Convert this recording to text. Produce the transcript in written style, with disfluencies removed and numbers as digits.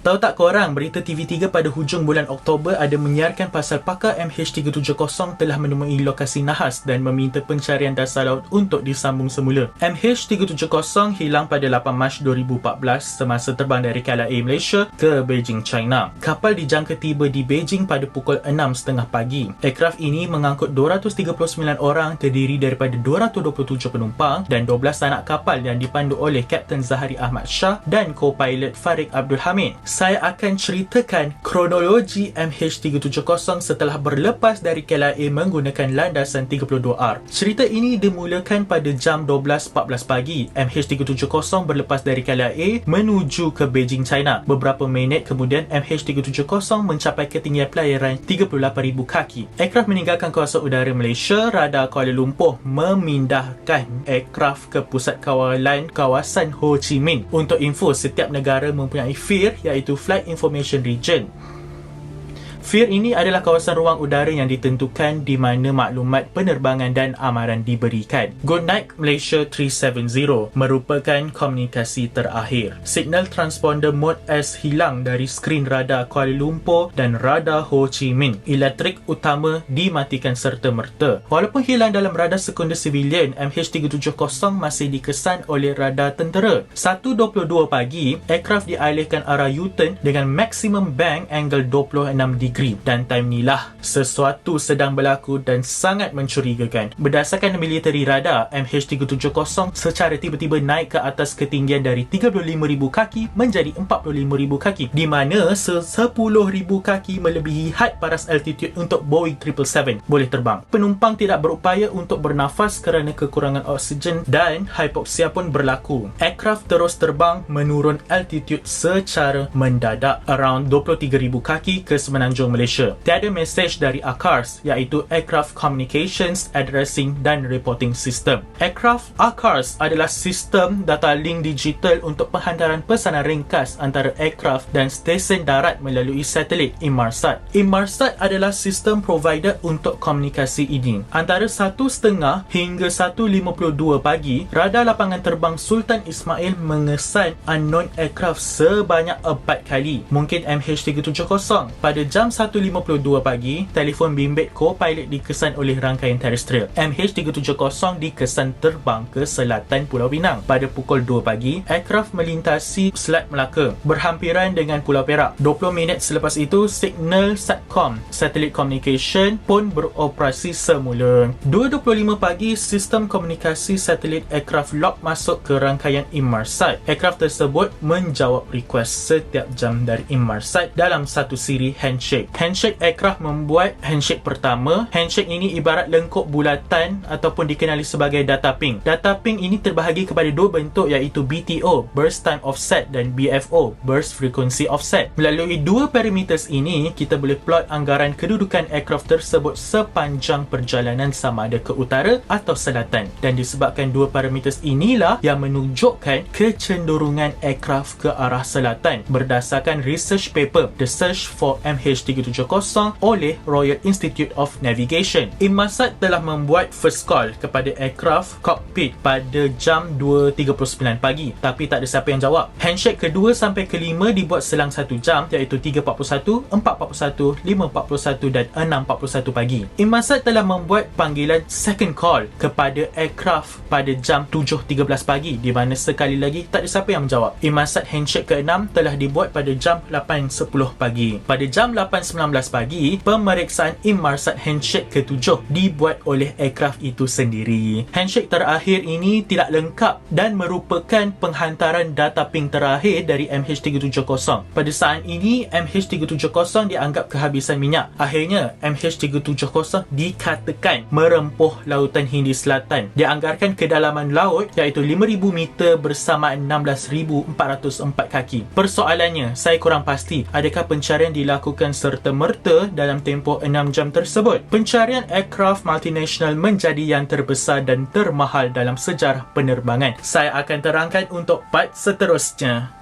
Tahu tak korang, berita TV3 pada hujung bulan Oktober ada menyiarkan pasal pakar MH370 telah menemui lokasi nahas dan meminta pencarian dasar laut untuk disambung semula. MH370 hilang pada 8 Mac 2014 semasa terbang dari KLIA Malaysia ke Beijing, China. Kapal dijangka tiba di Beijing pada pukul 6.30 pagi. Aircraft ini mengangkut 239 orang terdiri daripada 227 penumpang dan 12 anak kapal yang dipandu oleh Kapten Zahari Ahmad Shah dan co-pilot Farid Abdul Hamid. Saya akan ceritakan kronologi MH370 setelah berlepas dari KLIA menggunakan landasan 32R. Cerita ini dimulakan pada jam 12.14 pagi. MH370 berlepas dari KLIA menuju ke Beijing, China. Beberapa minit kemudian MH370 mencapai ketinggian pelayaran 38,000 kaki. Aircraft meninggalkan kawasan udara Malaysia. Radar Kuala Lumpur memindahkan aircraft ke pusat kawalan kawasan Ho Chi Minh. Untuk info, setiap negara mempunyai FIR iaitu Flight Information Region. FIR ini adalah kawasan ruang udara yang ditentukan di mana maklumat penerbangan dan amaran diberikan. Goodnight Malaysia 370 merupakan komunikasi terakhir. Signal transponder mode S hilang dari skrin radar Kuala Lumpur dan radar Ho Chi Minh. Elektrik utama dimatikan serta-merta. Walaupun hilang dalam radar sekunder civilian, MH370 masih dikesan oleh radar tentera. 1.22 pagi, aircraft dialihkan arah U-turn dengan maksimum bank angle 26 dan time inilah sesuatu sedang berlaku dan sangat mencurigakan. Berdasarkan military radar, MH370 secara tiba-tiba naik ke atas ketinggian dari 35,000 kaki menjadi 45,000 kaki, di mana 10,000 kaki melebihi had paras altitude untuk Boeing 777 boleh terbang. Penumpang tidak berupaya untuk bernafas kerana kekurangan oksigen dan hypoxia pun berlaku. Aircraft terus terbang menurun altitude secara mendadak around 23,000 kaki ke semenanjung Malaysia. Tiada mesej dari ACARS iaitu Aircraft Communications Addressing dan Reporting System. Aircraft ACARS adalah sistem data link digital untuk penghantaran pesanan ringkas antara aircraft dan stesen darat melalui satelit Inmarsat. Inmarsat adalah sistem provider untuk komunikasi ini. Antara 1.30 hingga 1.52 pagi, radar lapangan terbang Sultan Ismail mengesan unknown aircraft sebanyak 4 kali. Mungkin MH370. Pada jam 1.52 pagi, telefon bimbit co-pilot dikesan oleh rangkaian terestrial. MH370 dikesan terbang ke selatan Pulau Pinang. Pada pukul 2 pagi, aircraft melintasi Selat Melaka berhampiran dengan Pulau Perak. 20 minit selepas itu, signal SATCOM, Satellite Communication, pun beroperasi semula. 2.25 pagi, sistem komunikasi satelit aircraft lock masuk ke rangkaian Inmarsat. Aircraft tersebut menjawab request setiap jam dari Inmarsat dalam satu siri handshake. Handshake aircraft membuat handshake pertama. Handshake ini ibarat lengkuk bulatan ataupun dikenali sebagai data ping. Data ping ini terbahagi kepada dua bentuk iaitu BTO, Burst Time Offset, dan BFO, Burst Frequency Offset. Melalui dua parameters ini, kita boleh plot anggaran kedudukan aircraft tersebut sepanjang perjalanan sama ada ke utara atau selatan. Dan disebabkan dua parameters inilah yang menunjukkan kecenderungan aircraft ke arah selatan berdasarkan research paper The Search for MH370 oleh Royal Institute of Navigation. Inmarsat telah membuat first call kepada aircraft cockpit pada jam 2.39 pagi, tapi tak ada siapa yang jawab. Handshake kedua sampai kelima dibuat selang 1 jam iaitu 3.41, 4.41, 5.41 dan 6.41 pagi. Inmarsat telah membuat panggilan second call kepada aircraft pada jam 7.13 pagi, di mana sekali lagi tak ada siapa yang menjawab. Inmarsat handshake ke-6 telah dibuat pada jam 8.10 pagi. Pada jam 8.19 pagi, pemeriksaan Inmarsat handshake ke-7 dibuat oleh aircraft itu sendiri. Handshake terakhir ini tidak lengkap dan merupakan penghantaran data ping terakhir dari MH370. Pada saat ini, MH370 dianggap kehabisan minyak. Akhirnya, MH370 dikatakan merempuh Lautan Hindi Selatan. Dianggarkan kedalaman laut iaitu 5,000 meter bersama 16,404 kaki. Persoalannya, saya kurang pasti adakah pencarian dilakukan serta-merta dalam tempoh 6 jam tersebut. Pencarian aircraft multinational menjadi yang terbesar dan termahal dalam sejarah penerbangan. Saya akan terangkan untuk part seterusnya.